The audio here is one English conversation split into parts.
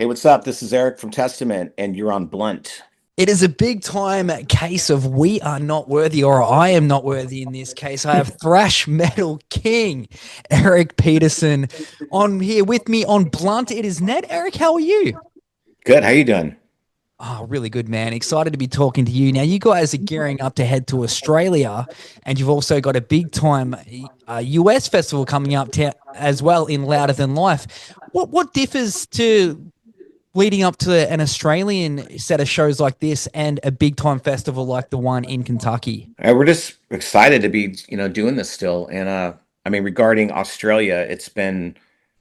Hey, what's up? This is Eric from Testament, and you're on Blunt. It is a big time case of we are not worthy, or I am not worthy in this case. I have thrash metal king Eric Peterson on here with me on Blunt. It is Ned. Eric, how are you? Good. How you doing? Oh, really good, man. Excited to be talking to you. Now, you guys are gearing up to head to Australia, and you've also got a big time US festival coming up as well in Louder Than Life. What differs to leading up to an Australian set of shows like this and a big time festival like the one in Kentucky? We're just excited to be, doing this still. And I mean, regarding Australia, it's been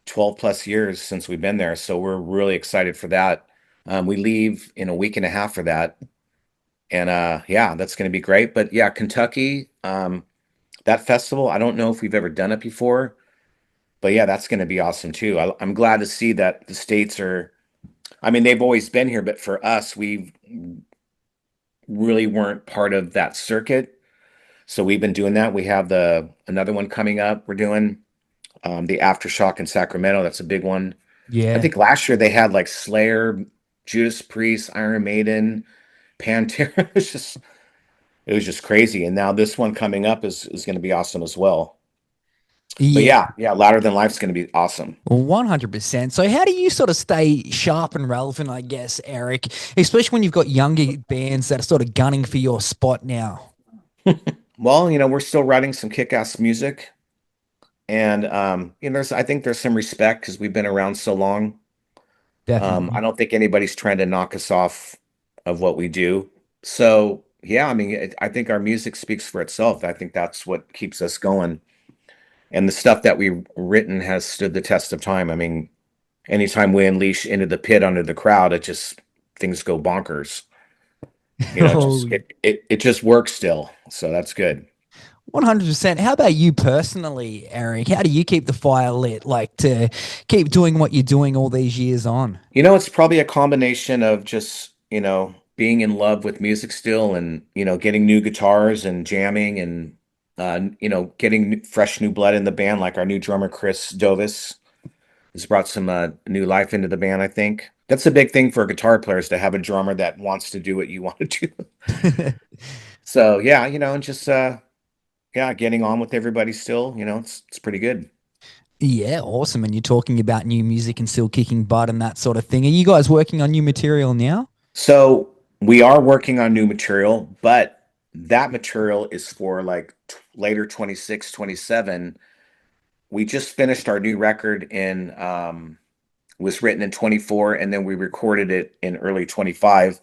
12 plus years since we've been there, so we're really excited for that. We leave in a week and a half for that, and yeah, that's going to be great. But yeah, Kentucky, that festival, I don't know if we've ever done it before, but yeah, that's going to be awesome too. I'm glad to see that the states are. I mean, they've always been here, but for us, we really weren't part of that circuit. So we've been doing that. We have the another one coming up. We're doing the Aftershock in Sacramento. That's a big one. I Yeah. think last year they had like Slayer, Judas Priest, Iron Maiden, Pantera. It was just crazy. And now this one coming up is going to be awesome as well. But Yeah. yeah, Louder Than Life's going to be awesome. 100%. So, how do you sort of stay sharp and relevant, I guess, Eric, especially when you've got younger bands that are sort of gunning for your spot now? Well, we're still writing some kick-ass music, and there's I think there's some respect because we've been around so long. I Definitely. don't think anybody's trying to knock us off of what we do. So, yeah, I mean, I think our music speaks for itself. I think that's what keeps us going. And the stuff that we've written has stood the test of time. I mean, anytime we unleash into the pit under the crowd, it just things go bonkers. It Oh, just it just works still. So that's good. 100%. How about you personally, Eric? How do you keep the fire lit, like to keep doing what you're doing all these years on? It's probably a combination of just, being in love with music still and, getting new guitars and jamming and, getting fresh new blood in the band, like our new drummer, Chris Dovis, has brought some new life into the band, I think. That's a big thing for a guitar player is to have a drummer that wants to do what you want to do. So, yeah, and just, yeah, getting on with everybody still, it's pretty good. Yeah, awesome. And you're talking about new music and still kicking butt and that sort of thing. Are you guys working on new material now? So we are working on new material, but that material is for like later 26, 27. We just finished our new record in was written in 24 and then we recorded it in early 25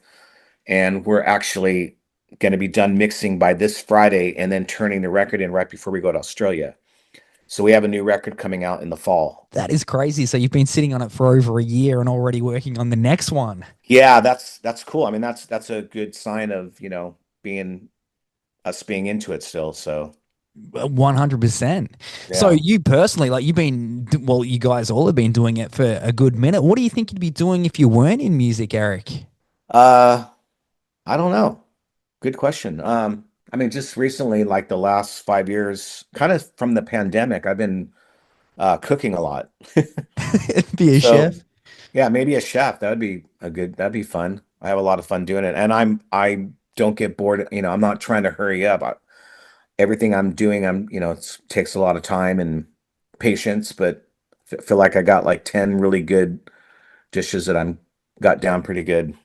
and we're actually going to be done mixing by this Friday and then turning the record in right before we go to Australia. So we have a new record coming out in the fall. That is crazy. So you've been sitting on it for over a year and already working on the next one. Yeah, that's cool. I mean, that's a good sign of, being us being into it still. So 100%. So yeah. you personally, like well, you guys all have been doing it for a good minute. What do you think you'd be doing if you weren't in music, Eric? Uh, I don't know. Good question. I mean, just recently, like the last 5 years, kind of from the pandemic, I've been cooking a lot. Be a So chef? yeah, maybe a chef. That'd be fun. I have a lot of fun doing it. And I don't get bored. I'm not trying to hurry up. Everything I'm doing, it takes a lot of time and patience, but feel like I got like 10 really good dishes that I'm got down pretty good.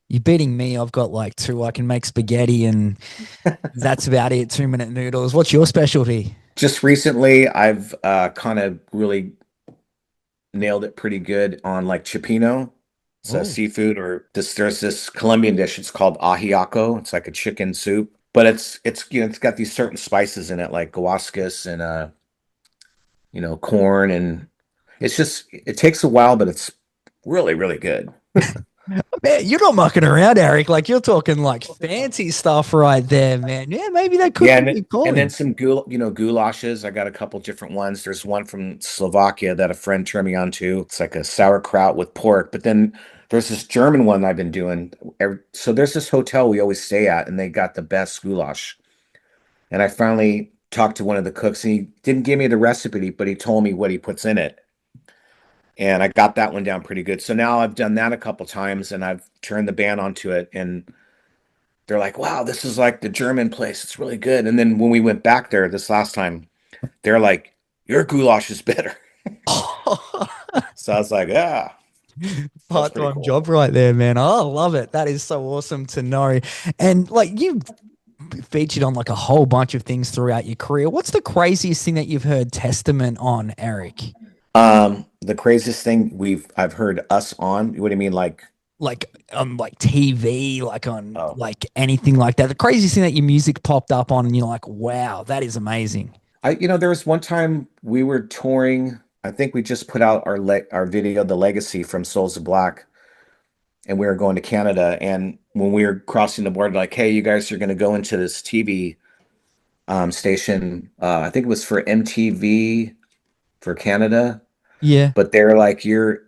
You're beating me. I've got like two. I can make spaghetti and that's about it. 2 minute noodles. What's your specialty? Just recently, I've kind of really nailed it pretty good on like cioppino. It's a Oh, seafood or there's this Colombian dish. It's called ajiaco. It's like a chicken soup, but it's got these certain spices in it like guascus and corn and it takes a while, but it's really, really good. man, you're not mucking around, Eric. Like you're talking like fancy stuff right there, man. Yeah, maybe that could Yeah, be and your then calling. some goulashes. I got a couple different ones. There's one from Slovakia that a friend turned me on to. It's like a sauerkraut with pork. But then there's this German one I've been doing. So there's this hotel we always stay at, and they got the best goulash. And I finally talked to one of the cooks, and he didn't give me the recipe, but he told me what he puts in it. and I got that one down pretty good. So now I've done that a couple times, and I've turned the band onto it, and they're like, "Wow, this is like the German place. It's really good." And then when we went back there this last time, they're like, "Your goulash is better." So I was like, "Yeah, that's pretty Part-time cool." job right there, man. Oh, I love it. That is so awesome to know. And like you featured on like a whole bunch of things throughout your career. What's the craziest thing that you've heard Testament on, Eric? The craziest thing I've heard us on. What do you mean, like? Like on like TV, like on Oh, like anything like that. The craziest thing that your music popped up on, and you're like, wow, that is amazing. there was one time we were touring. I think we just put out our video, "The Legacy" from Souls of Black, and we were going to Canada. And when we were crossing the border, like, "Hey, you guys are going to go into this TV station." I think it was for MTV for Canada, Yeah. but they're like, "You're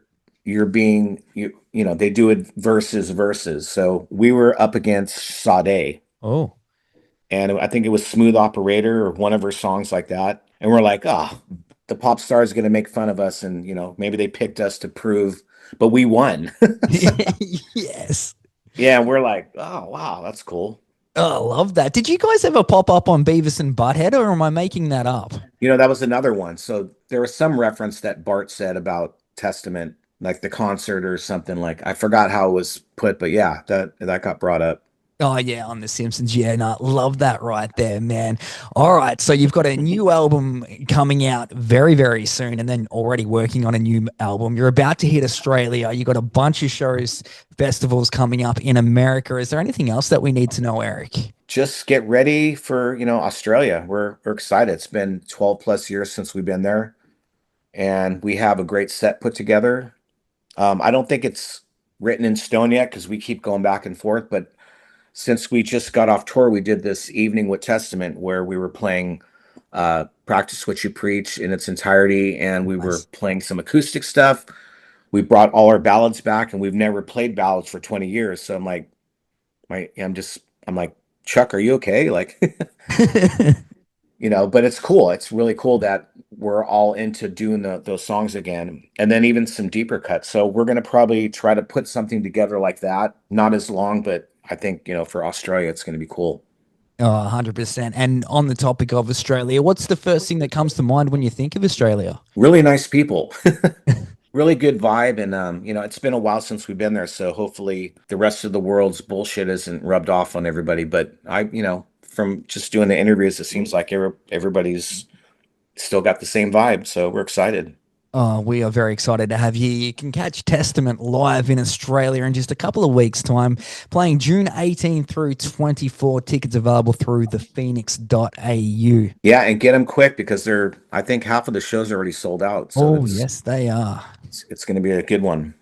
being they do it versus." So we were up against Sade, Oh. and I think it was "Smooth Operator" or one of her songs like that. And we're like, "Ah, the pop star is going to make fun of us," and maybe they picked us to prove, but we won. So, Yes. yeah, we're like, "Oh, wow, that's cool." Oh, I love that. Did you guys ever pop up on Beavis and Butthead, or am I making that up? That was another one. So there was some reference that Bart said about Testament, like the concert or something. Like, I forgot how it was put, but yeah, that got brought up. Oh yeah, on The Simpsons. Yeah, no, love that right there, man. All right, so you've got a new album coming out very, very soon, and then already working on a new album. You're about to hit Australia. You got a bunch of shows, festivals coming up in America. Is there anything else that we need to know, Eric? Just get ready for, Australia. We're excited. It's been 12 plus years since we've been there, and we have a great set put together. I don't think it's written in stone yet because we keep going back and forth, but since we just got off tour, we did this evening with Testament where we were playing Practice What You Preach in its entirety, and we were Nice. playing some acoustic stuff. We brought all our ballads back, and we've never played ballads for 20 years. So I'm like, I'm like, "Chuck, are you okay?" Like, but it's cool. It's really cool that we're all into doing those songs again, and then even some deeper cuts. So we're gonna probably try to put something together like that. Not as long, but I think, for Australia, it's gonna be cool. Oh, 100%. And on the topic of Australia, what's the first thing that comes to mind when you think of Australia? Really nice people. Really good vibe, and it's been a while since we've been there, so hopefully the rest of the world's bullshit isn't rubbed off on everybody. But from just doing the interviews, it seems like everybody's still got the same vibe, so we're excited. Oh, we are very excited to have you. You can catch Testament live in Australia in just a couple of weeks' time, playing June 18 through 24. Tickets available through ThePhoenix.au. Yeah, and get them quick because I think half of the shows are already sold out, so Oh, it's yes, they are. it's, it's going to be a good one.